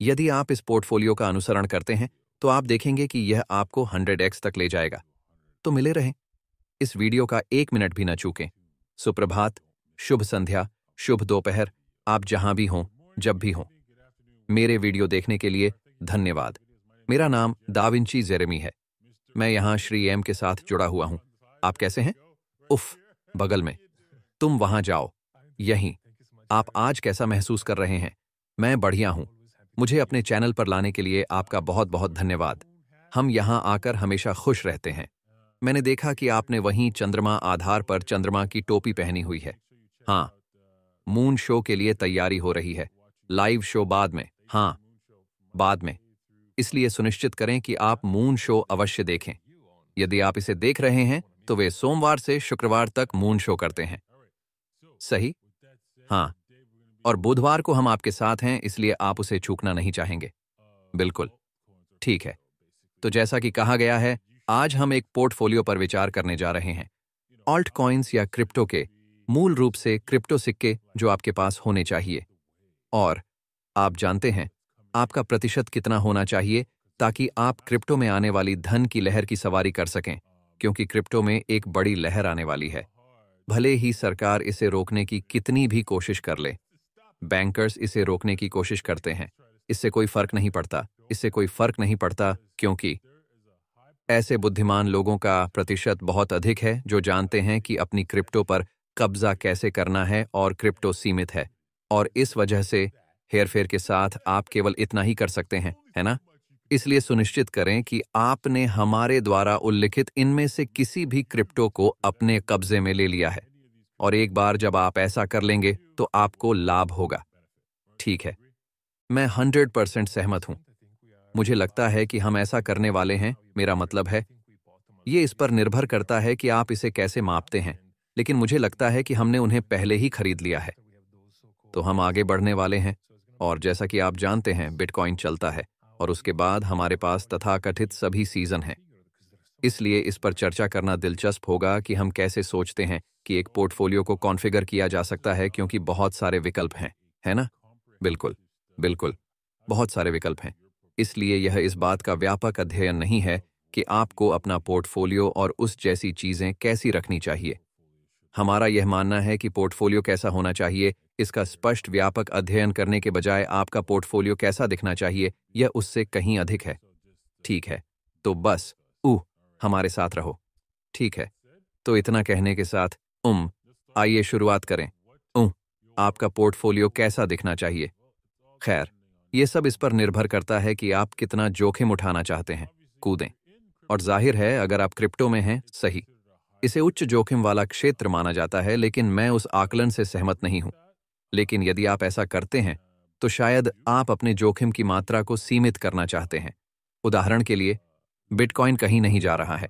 यदि आप इस पोर्टफोलियो का अनुसरण करते हैं तो आप देखेंगे कि यह आपको 100x तक ले जाएगा। तो मिले रहें। इस वीडियो का 1 मिनट भी न चूकें। सुप्रभात, शुभ संध्या, शुभ दोपहर, आप जहां भी हों, जब भी हों। मेरे वीडियो देखने के लिए धन्यवाद। मेरा नाम दाविंची जेरेमी है। मैं यहां श्री एम के साथ जुड़ा हुआ हूं। आप कैसे हैं? उफ, बगल में। तुम वहां जाओ। यहीं। आप आज कैसा महसूस कर रहे हैं? मैं बढ़िया हूं। मुझे अपने चैनल पर लाने के लिए आपका बहुत बहुत धन्यवाद। हम यहां आकर हमेशा खुश रहते हैं। मैंने देखा कि आपने वहीं चंद्रमा आधार पर चंद्रमा की टोपी पहनी हुई है। हाँ, मून शो के लिए तैयारी हो रही है। लाइव शो बाद में। हाँ, बाद में। इसलिए सुनिश्चित करें कि आप मून शो अवश्य देखें। यदि आप इसे देख रहे हैं तो वे सोमवार से शुक्रवार तक मून शो करते हैं। सही? हाँ। और बुधवार को हम आपके साथ हैं, इसलिए आप उसे चूकना नहीं चाहेंगे। बिल्कुल। ठीक है। तो जैसा कि कहा गया है, आज हम एक पोर्टफोलियो पर विचार करने जा रहे हैं। ऑल्ट कॉइन्स या क्रिप्टो के, मूल रूप से क्रिप्टो सिक्के जो आपके पास होने चाहिए। और आप जानते हैं, आपका प्रतिशत कितना होना चाहिए ताकि आप क्रिप्टो में आने वाली धन की लहर की सवारी कर सकें, क्योंकि क्रिप्टो में एक बड़ी लहर आने वाली है। भले ही सरकार इसे रोकने की कितनी भी कोशिश कर ले, बैंकर्स इसे रोकने की कोशिश करते हैं। इससे कोई फर्क नहीं पड़ता। इससे कोई फर्क नहीं पड़ता क्योंकि ऐसे बुद्धिमान लोगों का प्रतिशत बहुत अधिक है जो जानते हैं कि अपनी क्रिप्टो पर कब्जा कैसे करना है और क्रिप्टो सीमित है। और इस वजह से हेरफेर के साथ आप केवल इतना ही कर सकते हैं, है ना? इसलिए सुनिश्चित करें कि आपने हमारे द्वारा उल्लिखित इनमें से किसी भी क्रिप्टो को अपने कब्जे में ले लिया है। और एक बार जब आप ऐसा कर लेंगे तो आपको लाभ होगा। ठीक है। मैं 100% सहमत हूं। मुझे लगता है कि हम ऐसा करने वाले हैं। मेरा मतलब है, ये इस पर निर्भर करता है कि आप इसे कैसे मापते हैं, लेकिन मुझे लगता है कि हमने उन्हें पहले ही खरीद लिया है। तो हम आगे बढ़ने वाले हैं। और जैसा कि आप जानते हैं, बिटकॉइन चलता है और उसके बाद हमारे पास तथाकथित सभी सीजन हैं। इसलिए इस पर चर्चा करना दिलचस्प होगा कि हम कैसे सोचते हैं कि एक पोर्टफोलियो को कॉन्फ़िगर किया जा सकता है, क्योंकि बहुत सारे विकल्प हैं, है ना? बिल्कुल, बिल्कुल, बहुत सारे विकल्प हैं। इसलिए यह इस बात का व्यापक अध्ययन नहीं है कि आपको अपना पोर्टफोलियो और उस जैसी चीज़ें कैसी रखनी चाहिए। हमारा यह मानना है कि पोर्टफोलियो कैसा होना चाहिए, इसका स्पष्ट व्यापक अध्ययन करने के बजाय आपका पोर्टफोलियो कैसा दिखना चाहिए, यह उससे कहीं अधिक है। ठीक है, तो बस हमारे साथ रहो। ठीक है, तो इतना कहने के साथ आइए शुरुआत करें। आपका पोर्टफोलियो कैसा दिखना चाहिए? खैर, ये सब इस पर निर्भर करता है कि आप कितना जोखिम उठाना चाहते हैं। कूदें। और जाहिर है, अगर आप क्रिप्टो में हैं, सही, इसे उच्च जोखिम वाला क्षेत्र माना जाता है, लेकिन मैं उस आकलन से सहमत नहीं हूं। लेकिन यदि आप ऐसा करते हैं तो शायद आप अपने जोखिम की मात्रा को सीमित करना चाहते हैं। उदाहरण के लिए, बिटकॉइन कहीं नहीं जा रहा है।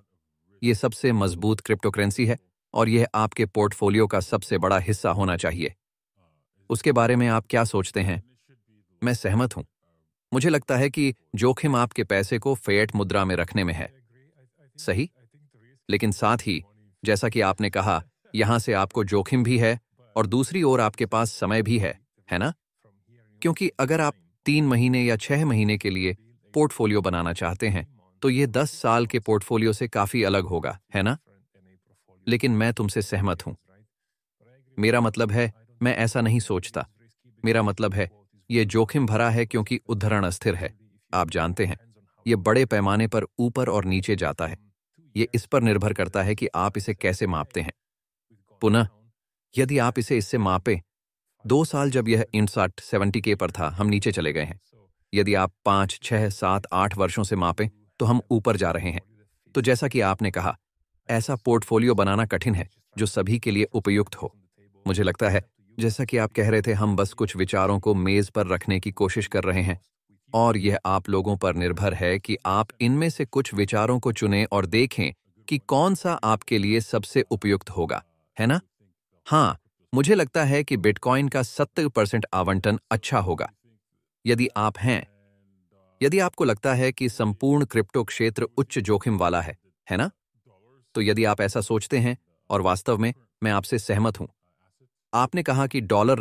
ये सबसे मजबूत क्रिप्टोकरेंसी है और यह आपके पोर्टफोलियो का सबसे बड़ा हिस्सा होना चाहिए। उसके बारे में आप क्या सोचते हैं? मैं सहमत हूं। मुझे लगता है कि जोखिम आपके पैसे को फिएट मुद्रा में रखने में है। सही? लेकिन साथ ही, जैसा कि आपने कहा, यहां से आपको जोखिम भी है और दूसरी ओर आपके पास समय भी है ना? क्योंकि अगर आप 3 महीने या 6 महीने के लिए पोर्टफोलियो बनाना चाहते हैं तो ये 10 साल के पोर्टफोलियो से काफी अलग होगा, है ना? लेकिन मैं तुमसे सहमत हूं। मेरा मतलब है, मैं ऐसा नहीं सोचता। मेरा मतलब है, ये जोखिम भरा है क्योंकि उद्धरण अस्थिर है। आप जानते हैं, ये बड़े पैमाने पर ऊपर और नीचे जाता है। ये इस पर निर्भर करता है कि आप इसे कैसे मापते हैं। पुनः, यदि आप इसे इससे मापें, 2 साल जब यह 70K पर था, हम नीचे चले गए हैं। यदि आप 5, 6, 7, 8 वर्षों से मापें तो हम ऊपर जा रहे हैं। तो जैसा कि आपने कहा, ऐसा पोर्टफोलियो बनाना कठिन है जो सभी के लिए उपयुक्त हो। मुझे लगता है, जैसा कि आप कह रहे थे, हम बस कुछ विचारों को मेज पर रखने की कोशिश कर रहे हैं और यह आप लोगों पर निर्भर है कि आप इनमें से कुछ विचारों को चुनें और देखें कि कौन सा आपके लिए सबसे उपयुक्त होगा, है ना? हाँ, मुझे लगता है कि बिटकॉइन का 70% आवंटन अच्छा होगा। यदि आपको लगता है कि संपूर्ण क्रिप्टो क्षेत्र उच्च जोखिम वाला है ना? तो यदि आप ऐसा सोचते हैं, और वास्तव में मैं आपसे सहमत हूं, आपने कहा कि डॉलर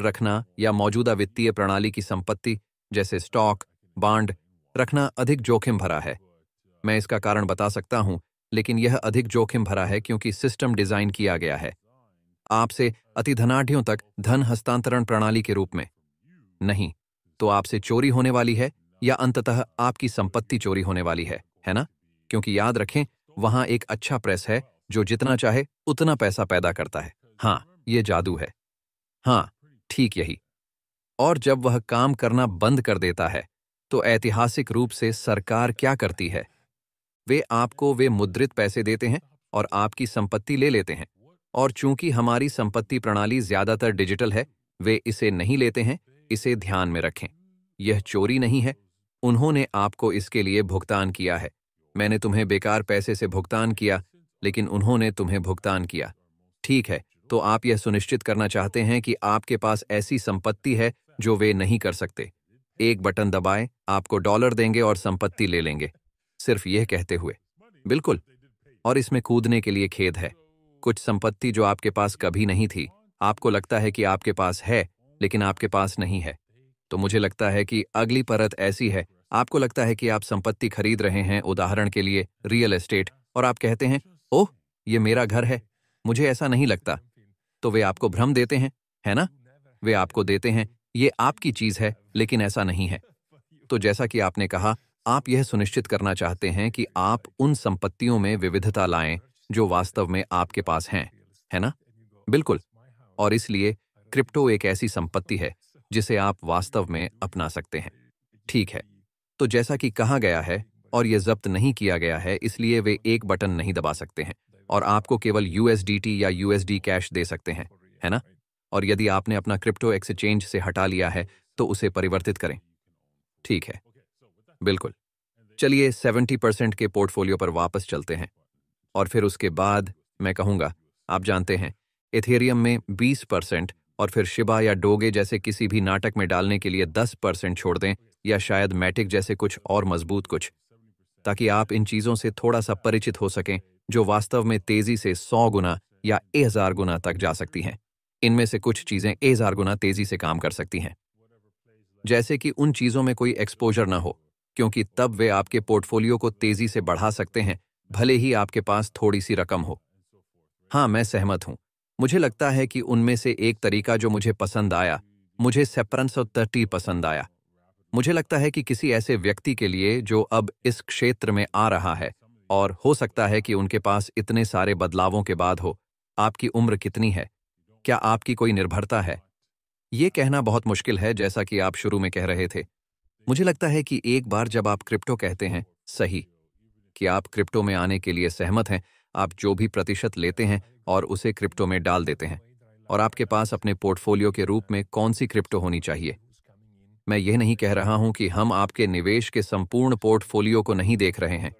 रखना या मौजूदा वित्तीय प्रणाली की संपत्ति जैसे स्टॉक, बॉन्ड रखना अधिक जोखिम भरा है। मैं इसका कारण बता सकता हूं, लेकिन यह अधिक जोखिम भरा है क्योंकि सिस्टम डिजाइन किया गया है आपसे अतिधनाढ़ियों तक धन हस्तांतरण प्रणाली के रूप में। नहीं तो आपसे चोरी होने वाली है या अंततः आपकी संपत्ति चोरी होने वाली है ना? क्योंकि याद रखें, वहां एक अच्छा प्रेस है जो जितना चाहे उतना पैसा पैदा करता है। हाँ, ये जादू है। हाँ, ठीक यही। और जब वह काम करना बंद कर देता है, तो ऐतिहासिक रूप से सरकार क्या करती है? वे आपको वे मुद्रित पैसे देते हैं और आपकी संपत्ति ले लेते हैं। और चूंकि हमारी संपत्ति प्रणाली ज्यादातर डिजिटल है, वे इसे नहीं लेते हैं। इसे ध्यान में रखें, यह चोरी नहीं है। उन्होंने आपको इसके लिए भुगतान किया है। मैंने तुम्हें बेकार पैसे से भुगतान किया, लेकिन उन्होंने तुम्हें भुगतान किया। ठीक है, तो आप यह सुनिश्चित करना चाहते हैं कि आपके पास ऐसी संपत्ति है जो वे नहीं कर सकते। एक बटन दबाएं, आपको डॉलर देंगे और संपत्ति ले लेंगे, सिर्फ यह कहते हुए। बिल्कुल। और इसमें कूदने के लिए खेद है। कुछ संपत्ति जो आपके पास कभी नहीं थी, आपको लगता है कि आपके पास है, लेकिन आपके पास नहीं है। तो मुझे लगता है कि अगली परत ऐसी है, आपको लगता है कि आप संपत्ति खरीद रहे हैं, उदाहरण के लिए रियल एस्टेट, और आप कहते हैं, ओह, ये मेरा घर है, मुझे ऐसा नहीं लगता। तो वे आपको भ्रम देते हैं, है ना? वे आपको देते हैं, ये आपकी चीज है, लेकिन ऐसा नहीं है। तो जैसा कि आपने कहा, आप यह सुनिश्चित करना चाहते हैं कि आप उन संपत्तियों में विविधता लाएं जो वास्तव में आपके पास हैं, है ना? बिल्कुल। और इसलिए क्रिप्टो एक ऐसी संपत्ति है जिसे आप वास्तव में अपना सकते हैं। ठीक है, तो जैसा कि कहा गया है, और यह जब्त नहीं किया गया है, इसलिए वे एक बटन नहीं दबा सकते हैं और आपको केवल यूएसडीटी या यूएसडी कैश दे सकते हैं, है ना? और यदि आपने अपना क्रिप्टो एक्सचेंज से हटा लिया है, तो उसे परिवर्तित करें। ठीक है, बिल्कुल। चलिए 70% के पोर्टफोलियो पर वापस चलते हैं। और फिर उसके बाद मैं कहूंगा, आप जानते हैं, एथेरियम में 20% और फिर शिबा या डोगे जैसे किसी भी नाटक में डालने के लिए 10% छोड़ दें, या शायद मैटिक जैसे कुछ और मजबूत कुछ, ताकि आप इन चीजों से थोड़ा सा परिचित हो सकें जो वास्तव में तेजी से 100 गुना या 1000 गुना तक जा सकती हैं। इनमें से कुछ चीजें 1000 गुना तेजी से काम कर सकती हैं। जैसे कि उन चीजों में कोई एक्सपोजर ना हो, क्योंकि तब वे आपके पोर्टफोलियो को तेजी से बढ़ा सकते हैं, भले ही आपके पास थोड़ी सी रकम हो। हाँ, मैं सहमत हूं। मुझे लगता है कि उनमें से एक तरीका जो मुझे पसंद आया, मुझे सेपरेंस ऑफ 30 पसंद आया। मुझे लगता है कि किसी ऐसे व्यक्ति के लिए जो अब इस क्षेत्र में आ रहा है, और हो सकता है कि उनके पास इतने सारे बदलावों के बाद हो। आपकी उम्र कितनी है? क्या आपकी कोई निर्भरता है? ये कहना बहुत मुश्किल है, जैसा कि आप शुरू में कह रहे थे। मुझे लगता है कि एक बार जब आप क्रिप्टो कहते हैं, सही, कि आप क्रिप्टो में आने के लिए सहमत हैं, आप जो भी प्रतिशत लेते हैं और उसे क्रिप्टो में डाल देते हैं, और आपके पास अपने पोर्टफोलियो के रूप में कौन सी क्रिप्टो होनी चाहिए। मैं यह नहीं कह रहा हूं कि हम आपके निवेश के संपूर्ण पोर्टफोलियो को नहीं देख रहे हैं।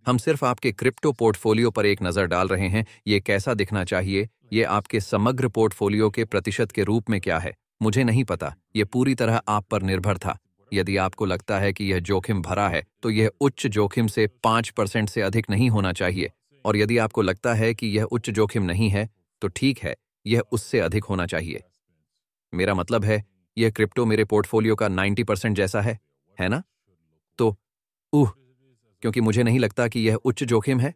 हम सिर्फ आपके क्रिप्टो पोर्टफोलियो पर एक नजर डाल रहे हैं। ये कैसा दिखना चाहिए, ये आपके समग्र पोर्टफोलियो के प्रतिशत के रूप में क्या है, मुझे नहीं पता। यह पूरी तरह आप पर निर्भर था। यदि आपको लगता है कि यह जोखिम भरा है, तो यह उच्च जोखिम से 5% से अधिक नहीं होना चाहिए, और यदि आपको लगता है कि यह उच्च जोखिम नहीं है, तो ठीक है, यह उससे अधिक होना चाहिए। मेरा मतलब है, यह क्रिप्टो मेरे पोर्टफोलियो का 90% जैसा है ना? तो क्योंकि मुझे नहीं लगता कि यह उच्च जोखिम है।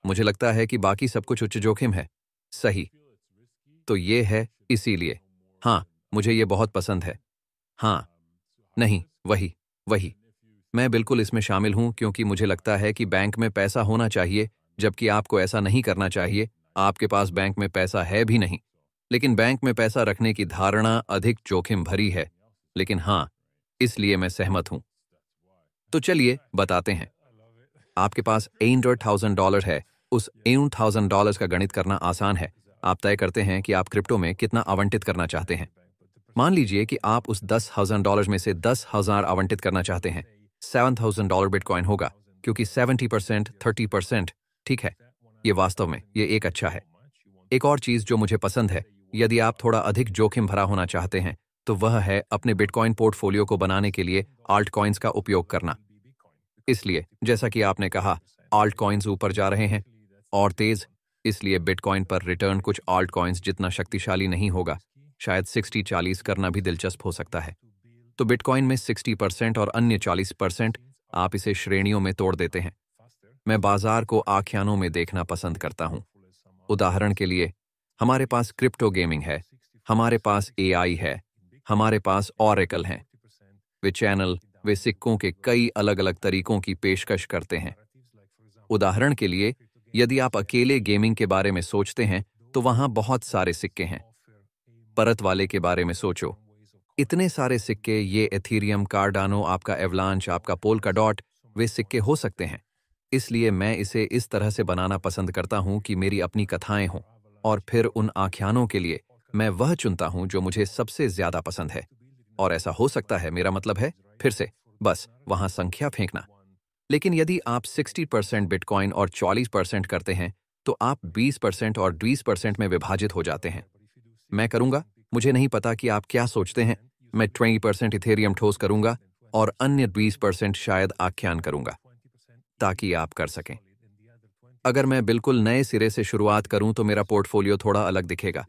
मुझे लगता है कि बाकी सब कुछ उच्च जोखिम है। सही। तो ये है, इसीलिए हाँ, मुझे ये बहुत पसंद है। हाँ, नहीं, वही मैं बिल्कुल इसमें शामिल हूं, क्योंकि मुझे लगता है कि बैंक में पैसा होना चाहिए, जबकि आपको ऐसा नहीं करना चाहिए। आपके पास बैंक में पैसा है भी नहीं, लेकिन बैंक में पैसा रखने की धारणा अधिक जोखिम भरी है। लेकिन हाँ, इसलिए मैं सहमत हूं। तो चलिए बताते हैं। आपके पास $800,000 है। उस $8,000 का गणित करना आसान है। आप तय करते हैं कि आप क्रिप्टो में कितना आवंटित करना चाहते हैं। मान लीजिए कि आप उस $10,000 में से 10,000 आवंटित करना चाहते हैं। $7,000 बिटकॉइन होगा, क्योंकि 70%, 30%, ठीक है। ये वास्तव में ये एक अच्छा है। एक और चीज जो मुझे पसंद है, यदि आप थोड़ा अधिक जोखिम भरा होना चाहते हैं, तो वह है अपने बिटकॉइन पोर्टफोलियो को बनाने के लिए आल्ट कॉइन्स का उपयोग करना। इसलिए जैसा कि आपने कहा, आल्ट कॉइन्स ऊपर जा रहे हैं और तेज, इसलिए बिटकॉइन पर रिटर्न कुछ आल्ट कॉइन्स जितना शक्तिशाली नहीं होगा। शायद 60-40 करना भी दिलचस्प हो सकता है। तो बिटकॉइन में 60% और अन्य 40% आप इसे श्रेणियों में तोड़ देते हैं। मैं बाजार को आख्यानों में देखना पसंद करता हूं। उदाहरण के लिए, हमारे पास क्रिप्टो गेमिंग है, हमारे पास एआई है, हमारे पास ऑरेकल हैं। वे चैनल, वे सिक्कों के कई अलग अलग तरीकों की पेशकश करते हैं। उदाहरण के लिए, यदि आप अकेले गेमिंग के बारे में सोचते हैं तो वहां बहुत सारे सिक्के हैं। परत वाले के बारे में सोचो, इतने सारे सिक्के, ये एथीरियम, कार्डानो, आपका एवलांच, आपका पोलकाडॉट, वे सिक्के हो सकते हैं। इसलिए मैं इसे इस तरह से बनाना पसंद करता हूं कि मेरी अपनी कथाएं हों, और फिर उन आख्यानों के लिए मैं वह चुनता हूं जो मुझे सबसे ज्यादा पसंद है। और ऐसा हो सकता है, मेरा मतलब है, फिर से बस वहां संख्या फेंकना। लेकिन यदि आप 60% बिटकॉइन और 40% करते हैं तो आप 20% और 20% में विभाजित हो जाते हैं। मैं करूंगा, मुझे नहीं पता कि आप क्या सोचते हैं, मैं 20% इथेरियम ठोस करूंगा और अन्य 20% शायद आख्यान करूंगा, ताकि आप कर सकें। अगर मैं बिल्कुल नए सिरे से शुरुआत करूं तो मेरा पोर्टफोलियो थोड़ा अलग दिखेगा।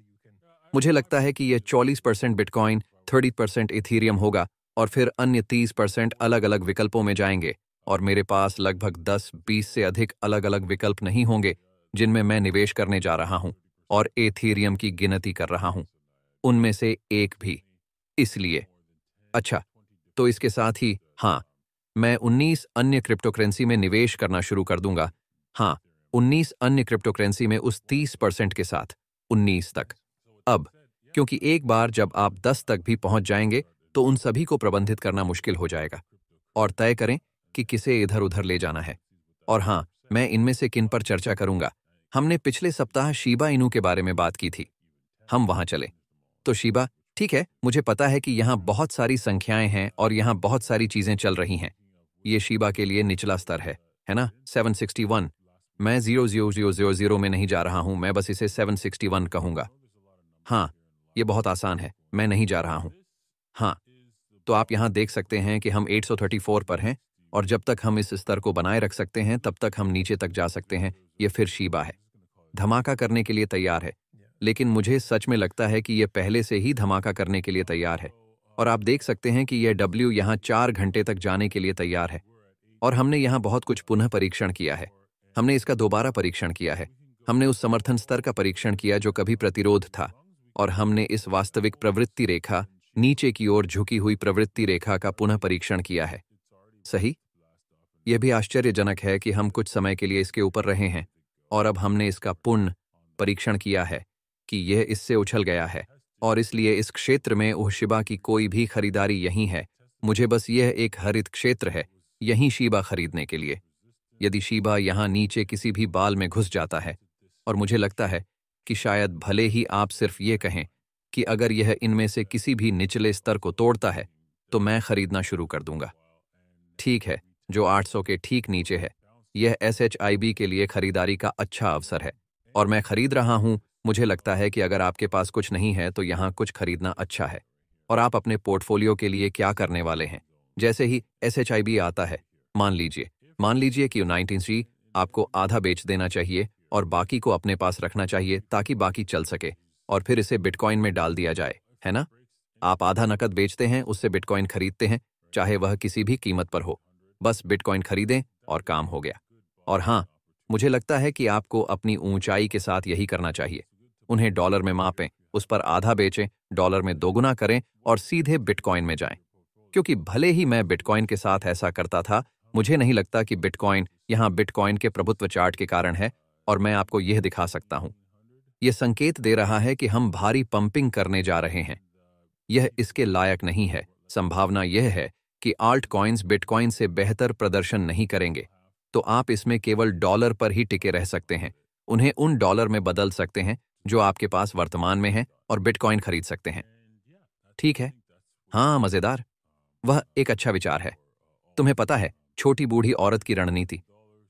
मुझे लगता है कि यह 40% बिटकॉइन, 30% इथेरियम होगा और फिर अन्य 30% अलग अलग विकल्पों में जाएंगे, और मेरे पास लगभग 10-20 से अधिक अलग अलग विकल्प नहीं होंगे जिनमें मैं निवेश करने जा रहा हूं और एथेरियम की गिनती कर रहा हूं, उनमें से एक भी। इसलिए अच्छा, तो इसके साथ ही हाँ, मैं 19 अन्य क्रिप्टोकरेंसी में निवेश करना शुरू कर दूंगा। हाँ, 19 अन्य क्रिप्टोकरेंसी में उस 30% के साथ, 19 तक। अब क्योंकि एक बार जब आप 10 तक भी पहुंच जाएंगे तो उन सभी को प्रबंधित करना मुश्किल हो जाएगा, और तय करें कि किसे इधर उधर ले जाना है। और हाँ, मैं इनमें से किन पर चर्चा करूंगा। हमने पिछले सप्ताह शिबा इनू के बारे में बात की थी, हम वहां चले। तो शिबा, ठीक है, मुझे पता है कि यहाँ बहुत सारी संख्याएं हैं और यहाँ बहुत सारी चीजें चल रही हैं। ये शिबा के लिए निचला स्तर है ना? 761। मैं 00000 में नहीं जा रहा हूं, मैं बस इसे 761 कहूंगा। हाँ, ये बहुत आसान है, मैं नहीं जा रहा हूं। हाँ, तो आप यहां देख सकते हैं कि हम 834 पर हैं, और जब तक हम इस स्तर को बनाए रख सकते हैं तब तक हम नीचे तक जा सकते हैं। ये फिर शिबा है, धमाका करने के लिए तैयार है। लेकिन मुझे सच में लगता है कि यह पहले से ही धमाका करने के लिए तैयार है। और आप देख सकते हैं कि यह डब्ल्यू यहाँ 4 घंटे तक जाने के लिए तैयार है। और हमने यहाँ बहुत कुछ पुनः परीक्षण किया है। हमने इसका दोबारा परीक्षण किया है। हमने उस समर्थन स्तर का परीक्षण किया जो कभी प्रतिरोध था, और हमने इस वास्तविक प्रवृत्ति रेखा, नीचे की ओर झुकी हुई प्रवृत्ति रेखा का पुनः परीक्षण किया है। सही? यह भी आश्चर्यजनक है कि हम कुछ समय के लिए इसके ऊपर रहे हैं, और अब हमने इसका पुनः परीक्षण किया है कि यह इससे उछल गया है, और इसलिए इस क्षेत्र में ओह शिबा की कोई भी खरीदारी यहीं है। मुझे बस यह एक हरित क्षेत्र है यहीं शिबा खरीदने के लिए। यदि शिबा यहाँ नीचे किसी भी बाल में घुस जाता है, और मुझे लगता है कि शायद भले ही आप सिर्फ ये कहें कि अगर यह इनमें से किसी भी निचले स्तर को तोड़ता है तो मैं खरीदना शुरू कर दूंगा। ठीक है, जो 800 के ठीक नीचे है। यह SHIB के लिए खरीदारी का अच्छा अवसर है, और मैं खरीद रहा हूं। मुझे लगता है कि अगर आपके पास कुछ नहीं है तो यहाँ कुछ खरीदना अच्छा है। और आप अपने पोर्टफोलियो के लिए क्या करने वाले हैं? जैसे ही SHIB आता है, मान लीजिए कि 19C आपको आधा बेच देना चाहिए और बाकी को अपने पास रखना चाहिए ताकि बाकी चल सके, और फिर इसे बिटकॉइन में डाल दिया जाए, है ना? आप आधा नकद बेचते हैं, उससे बिटकॉइन खरीदते हैं, चाहे वह किसी भी कीमत पर हो। बस बिटकॉइन खरीदें और काम हो गया। और हाँ, मुझे लगता है कि आपको अपनी ऊंचाई के साथ यही करना चाहिए। उन्हें डॉलर में मापें, उस पर आधा बेचें, डॉलर में दोगुना करें और सीधे बिटकॉइन में जाएं। क्योंकि भले ही मैं बिटकॉइन के साथ ऐसा करता था, मुझे नहीं लगता कि बिटकॉइन यहाँ बिटकॉइन के प्रभुत्व चार्ट के कारण है, और मैं आपको यह दिखा सकता हूं। यह संकेत दे रहा है कि हम भारी पंपिंग करने जा रहे हैं। यह इसके लायक नहीं है। संभावना यह है कि आल्ट कॉइन्स बिटकॉइन से बेहतर प्रदर्शन नहीं करेंगे, तो आप इसमें केवल डॉलर पर ही टिके रह सकते हैं। उन्हें उन डॉलर में बदल सकते हैं जो आपके पास वर्तमान में है, और बिटकॉइन खरीद सकते हैं। ठीक है? हाँ, मजेदार। वह एक अच्छा विचार है। तुम्हें पता है, छोटी बूढ़ी औरत की रणनीति।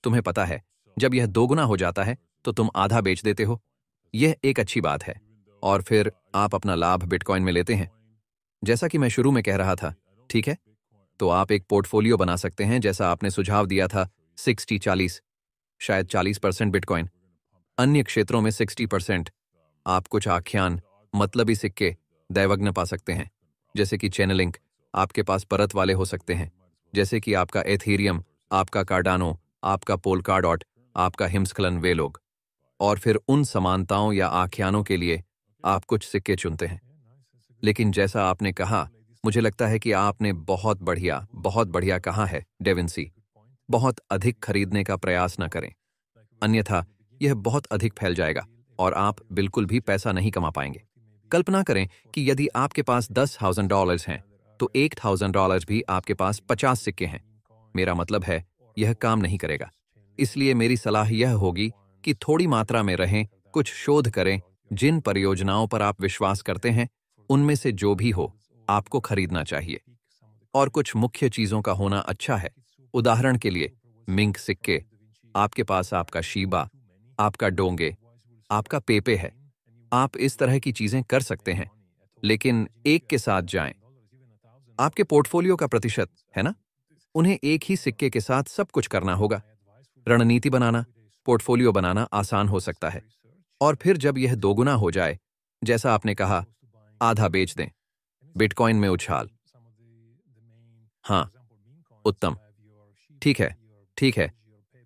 तुम्हें पता है, जब यह दोगुना हो जाता है तो तुम आधा बेच देते हो। यह एक अच्छी बात है, और फिर आप अपना लाभ बिटकॉइन में लेते हैं। जैसा कि मैं शुरू में कह रहा था, ठीक है? तो आप एक पोर्टफोलियो बना सकते हैं जैसा आपने सुझाव दिया था, 60-40, शायद 40% बिटकॉइन, अन्य क्षेत्रों में 60%। आप कुछ आख्यान, मतलबी सिक्के, दैवज्ञ पा सकते हैं, जैसे कि चैनलिंक, आपके पास परत वाले हो सकते हैं, जैसे कि आपका एथेरियम, आपका कार्डानो, आपका पोलकाडॉट, आपका हिमस्खलन, वे लोग। और फिर उन समानताओं या आख्यानों के लिए आप कुछ सिक्के चुनते हैं। लेकिन जैसा आपने कहा, मुझे लगता है कि आपने बहुत बढ़िया कहा है, डेविंसी। बहुत अधिक खरीदने का प्रयास न करें, अन्यथा यह बहुत अधिक फैल जाएगा और आप बिल्कुल भी पैसा नहीं कमा पाएंगे। कल्पना करें कि यदि आपके पास $10,000 हैं, तो $1,000 भी आपके पास 50 सिक्के हैं। मेरा मतलब है, यह काम नहीं करेगा। इसलिए मेरी सलाह यह होगी कि थोड़ी मात्रा में रहें, कुछ शोध करें, जिन परियोजनाओं पर आप विश्वास करते हैं, उनमें से जो भी हो, आपको खरीदना चाहिए। और कुछ मुख्य चीजों का होना अच्छा है। उदाहरण के लिए, मिंक सिक्के, आपके पास आपका शीबा, आपका डोंगे, आपका पेपे है। आप इस तरह की चीजें कर सकते हैं, लेकिन एक के साथ जाएं। आपके पोर्टफोलियो का प्रतिशत है ना, उन्हें एक ही सिक्के के साथ सब कुछ करना होगा। रणनीति बनाना, पोर्टफोलियो बनाना आसान हो सकता है। और फिर जब यह दोगुना हो जाए, जैसा आपने कहा, आधा बेच दें। बिटकॉइन में उछाल। हाँ, उत्तम। ठीक है, ठीक है।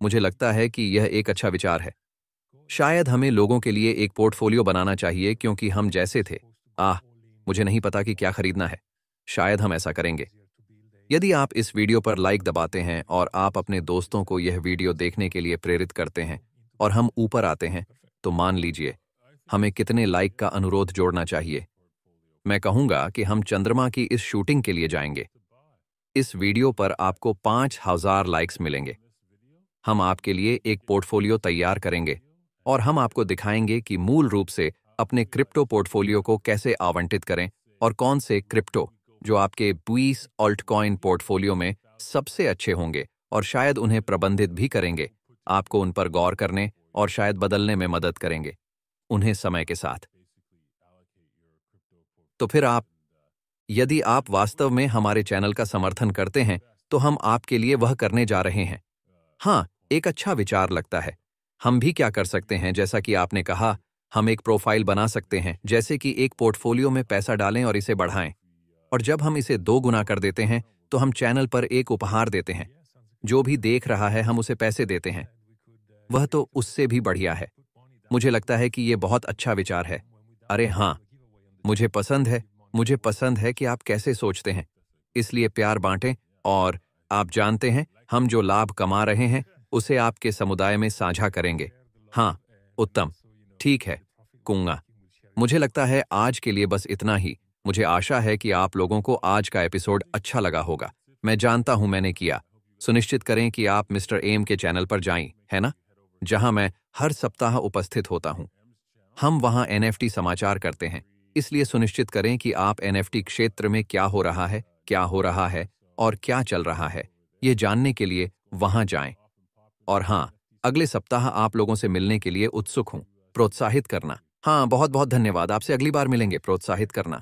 मुझे लगता है कि यह एक अच्छा विचार है। शायद हमें लोगों के लिए एक पोर्टफोलियो बनाना चाहिए, क्योंकि हम जैसे थे, मुझे नहीं पता कि क्या खरीदना है। शायद हम ऐसा करेंगे। यदि आप इस वीडियो पर लाइक दबाते हैं और आप अपने दोस्तों को यह वीडियो देखने के लिए प्रेरित करते हैं और हम ऊपर आते हैं, तो मान लीजिए हमें कितने लाइक का अनुरोध जोड़ना चाहिए। मैं कहूंगा कि हम चंद्रमा की इस शूटिंग के लिए जाएंगे। इस वीडियो पर आपको 5,000 लाइक्स मिलेंगे। हम आपके लिए एक पोर्टफोलियो तैयार करेंगे और हम आपको दिखाएंगे कि मूल रूप से अपने क्रिप्टो पोर्टफोलियो को कैसे आवंटित करें और कौन से क्रिप्टो जो आपके 20 ऑल्टकॉइन पोर्टफोलियो में सबसे अच्छे होंगे और शायद उन्हें प्रबंधित भी करेंगे, आपको उन पर गौर करने और शायद बदलने में मदद करेंगे उन्हें समय के साथ। तो फिर यदि आप वास्तव में हमारे चैनल का समर्थन करते हैं, तो हम आपके लिए वह करने जा रहे हैं। हाँ, एक अच्छा विचार लगता है। हम भी क्या कर सकते हैं, जैसा कि आपने कहा, हम एक प्रोफाइल बना सकते हैं, जैसे कि एक पोर्टफोलियो में पैसा डालें और इसे बढ़ाएं। और जब हम इसे 2 गुना कर देते हैं, तो हम चैनल पर एक उपहार देते हैं। जो भी देख रहा है, हम उसे पैसे देते हैं। वह तो उससे भी बढ़िया है। मुझे लगता है कि यह बहुत अच्छा विचार है। अरे हाँ, मुझे पसंद है कि आप कैसे सोचते हैं। इसलिए प्यार बांटें और आप जानते हैं, हम जो लाभ कमा रहे हैं, उसे आपके समुदाय में साझा करेंगे। हाँ, उत्तम। ठीक है, कूंगा। मुझे लगता है आज के लिए बस इतना ही। मुझे आशा है कि आप लोगों को आज का एपिसोड अच्छा लगा होगा। मैं जानता हूं मैंने किया। सुनिश्चित करें कि आप मिस्टर एम के चैनल पर जाएं, है ना, जहां मैं हर सप्ताह उपस्थित होता हूं। हम वहां एनएफटी समाचार करते हैं, इसलिए सुनिश्चित करें कि आप एनएफटी क्षेत्र में क्या हो रहा है और क्या चल रहा है, ये जानने के लिए वहां जाएं। और हाँ, अगले सप्ताह आप लोगों से मिलने के लिए उत्सुक हूं। प्रोत्साहित करना। हाँ, बहुत बहुत धन्यवाद। आपसे अगली बार मिलेंगे। प्रोत्साहित करना।